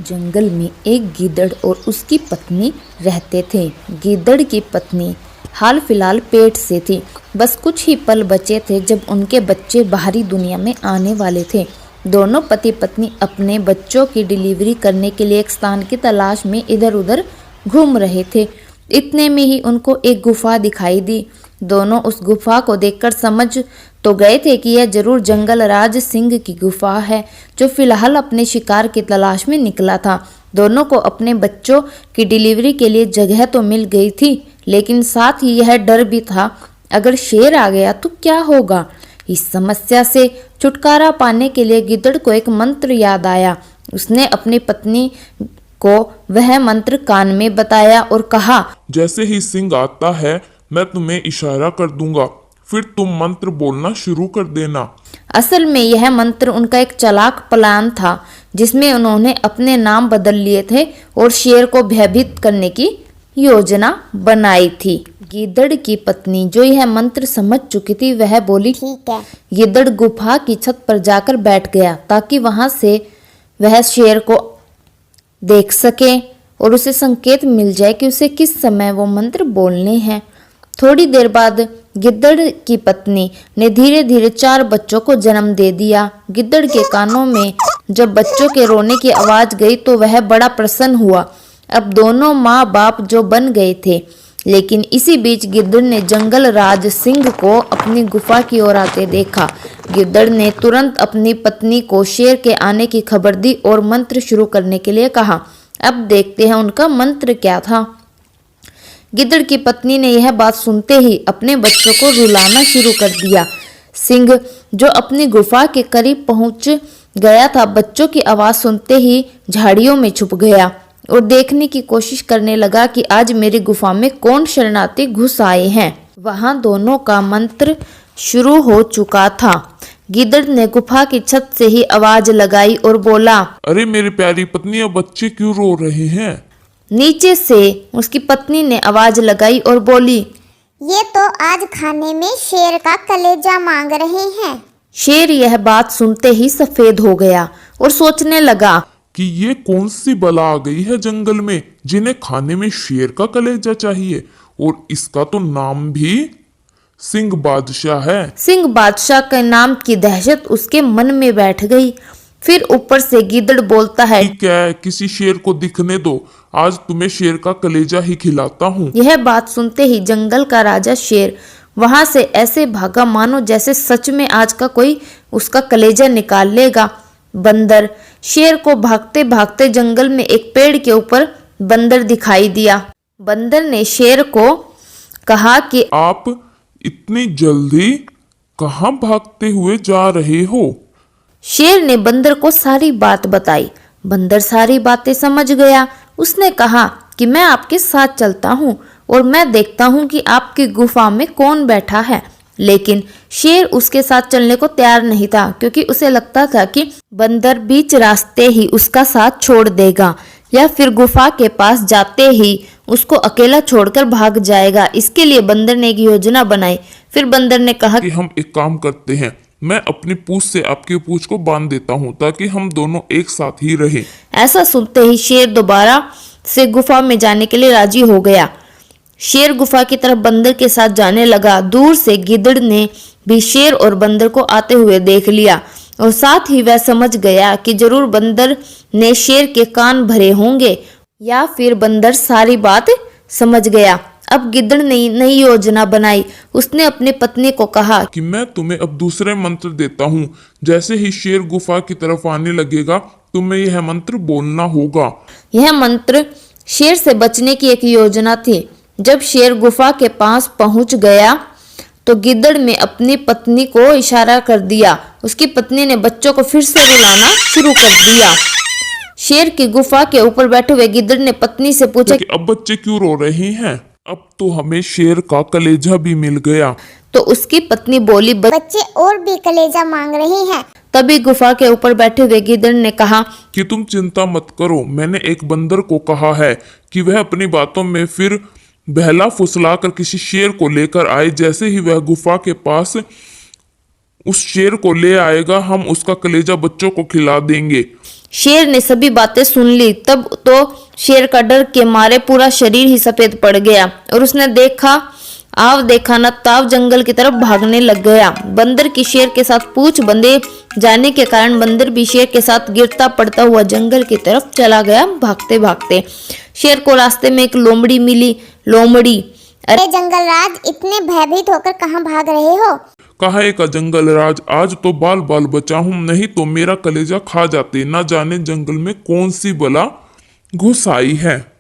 जंगल में एक गीदड़ और उसकी पत्नी रहते थे। गीदड़ की पत्नी हाल फिलहाल पेट से थी। बस कुछ ही पल बचे थे जब उनके बच्चे बाहरी दुनिया में आने वाले थे। दोनों पति पत्नी अपने बच्चों की डिलीवरी करने के लिए एक स्थान की तलाश में इधर उधर घूम रहे थे। इतने में ही उनको एक गुफा दिखाई दी। दोनों उस गुफा को देखकर समझ तो गए थे कि यह जरूर जंगल राज सिंह की गुफा है, जो फिलहाल अपने शिकार की तलाश में निकला था। दोनों को अपने बच्चों की डिलीवरी के लिए जगह तो मिल गई थी, लेकिन साथ ही यह डर भी था, अगर शेर आ गया तो क्या होगा। इस समस्या से छुटकारा पाने के लिए गिद्दड़ को एक मंत्र याद आया। उसने अपनी पत्नी को वह मंत्र कान में बताया और कहा, जैसे ही सिंह आता है मैं तुम्हें इशारा कर दूंगा, फिर तुम मंत्र बोलना शुरू कर देना। असल में यह मंत्र उनका एक चालाक प्लान था, जिसमें उन्होंने अपने नाम बदल लिए थे और शेर को भयभीत करने की योजना बनाई थी। गिद्दड़ की पत्नी जो यह मंत्र समझ चुकी थी, वह बोली, ठीक है। गिद्दड़ गुफा की छत पर जाकर बैठ गया ताकि वहां से वह शेर को देख सके और उसे संकेत मिल जाए कि उसे किस समय वो मंत्र बोलने हैं। थोड़ी देर बाद गिद्दड़ की पत्नी ने धीरे धीरे 4 बच्चों को जन्म दे दिया। गिद्दड़ के कानों में जब बच्चों के रोने की आवाज गई तो वह बड़ा प्रसन्न हुआ। अब दोनों माँ बाप जो बन गए थे। लेकिन इसी बीच गिद्दड़ ने जंगल राज सिंह को अपनी गुफा की ओर आते देखा। गिद्दड़ ने तुरंत अपनी पत्नी को शेर के आने की खबर दी और मंत्र शुरू करने के लिए कहा। अब देखते हैं उनका मंत्र क्या था। गिद्दड़ की पत्नी ने यह बात सुनते ही अपने बच्चों को रुलाना शुरू कर दिया। सिंह जो अपनी गुफा के करीब पहुंच गया था, बच्चों की आवाज सुनते ही झाड़ियों में छुप गया और देखने की कोशिश करने लगा कि आज मेरी गुफा में कौन शरणार्थी घुस आए हैं। वहां दोनों का मंत्र शुरू हो चुका था। गिद्दड़ ने गुफा की छत से ही आवाज लगाई और बोला, अरे मेरी प्यारी पत्नी, अब बच्चे क्यों रो रहे हैं? नीचे से उसकी पत्नी ने आवाज लगाई और बोली, ये तो आज खाने में शेर का कलेजा मांग रहे हैं। शेर यह बात सुनते ही सफेद हो गया और सोचने लगा कि ये कौन सी बला आ गई है जंगल में, जिन्हें खाने में शेर का कलेजा चाहिए, और इसका तो नाम भी सिंह बादशाह है। सिंह बादशाह के नाम की दहशत उसके मन में बैठ गई। फिर ऊपर से गिद्दड़ बोलता है, ठीक है, किसी शेर को दिखने दो, आज तुम्हें शेर का कलेजा ही खिलाता हूँ। यह बात सुनते ही जंगल का राजा शेर वहां से ऐसे भागा मानो जैसे सच में आज का कोई उसका कलेजा निकाल लेगा। बंदर शेर को भागते भागते जंगल में एक पेड़ के ऊपर बंदर दिखाई दिया। बंदर ने शेर को कहा कि आप इतनी जल्दी कहाँ भागते हुए जा रहे हो? शेर ने बंदर को सारी बात बताई। बंदर सारी बातें समझ गया। उसने कहा कि मैं आपके साथ चलता हूँ और मैं देखता हूँ कि आपकी गुफा में कौन बैठा है। लेकिन शेर उसके साथ चलने को तैयार नहीं था, क्योंकि उसे लगता था कि बंदर बीच रास्ते ही उसका साथ छोड़ देगा या फिर गुफा के पास जाते ही उसको अकेला छोड़कर भाग जाएगा। इसके लिए बंदर ने एक योजना बनाई। फिर बंदर ने कहा कि हम एक काम करते हैं, मैं अपनी पूंछ से आपकी पूंछ को बांध देता हूँ ताकि हम दोनों एक साथ ही रहें। ऐसा सुनते ही शेर दोबारा से गुफा में जाने के लिए राजी हो गया। शेर गुफा की तरफ बंदर के साथ जाने लगा। दूर से गिद्दड़ ने भी शेर और बंदर को आते हुए देख लिया और साथ ही वह समझ गया कि जरूर बंदर ने शेर के कान भरे होंगे या फिर बंदर सारी बात समझ गया। अब गिद्दड़ ने नई योजना बनाई। उसने अपनी पत्नी को कहा कि मैं तुम्हें अब दूसरे मंत्र देता हूँ। जैसे ही शेर गुफा की तरफ आने लगेगा, तुम्हें यह मंत्र बोलना होगा। यह मंत्र शेर से बचने की एक योजना थी। जब शेर गुफा के पास पहुंच गया तो गिद्दड़ ने अपनी पत्नी को इशारा कर दिया। उसकी पत्नी ने बच्चों को फिर से रुलाना शुरू कर दिया। शेर की गुफा के ऊपर बैठे हुए गिद्दड़ ने पत्नी से पूछा कि अब बच्चे क्यों रो रहे हैं? अब तो हमें शेर का कलेजा भी मिल गया। तो उसकी पत्नी बोली, बच्चे और भी कलेजा मांग रहे हैं। तभी गुफा के ऊपर बैठे हुए गिद्दड़ ने कहा कि तुम चिंता मत करो, मैंने एक बंदर को कहा है कि वह अपनी बातों में फिर बहला फुसला कर किसी शेर को लेकर आए। जैसे ही वह गुफा के पास उस शेर को ले आएगा, हम उसका कलेजा बच्चों को खिला देंगे। शेर ने सभी बातें सुन ली। तब तो शेर का डर के मारे पूरा शरीर ही सफेद पड़ गया और उसने देखा न ताव जंगल की तरफ भागने लग गया। बंदर की शेर के साथ पूंछ बंधे जाने के कारण बंदर भी शेर के साथ गिरता पड़ता हुआ जंगल की तरफ चला गया, भागते भागते। शेर को रास्ते में एक लोमड़ी मिली। लोमड़ी, अरे जंगल राज, इतने भयभीत होकर कहाँ भाग रहे हो? काहे का जंगल राज, आज तो बाल बाल बचा हूं, नहीं तो मेरा कलेजा खा जाते। ना जाने जंगल में कौन सी बला घुस आई है।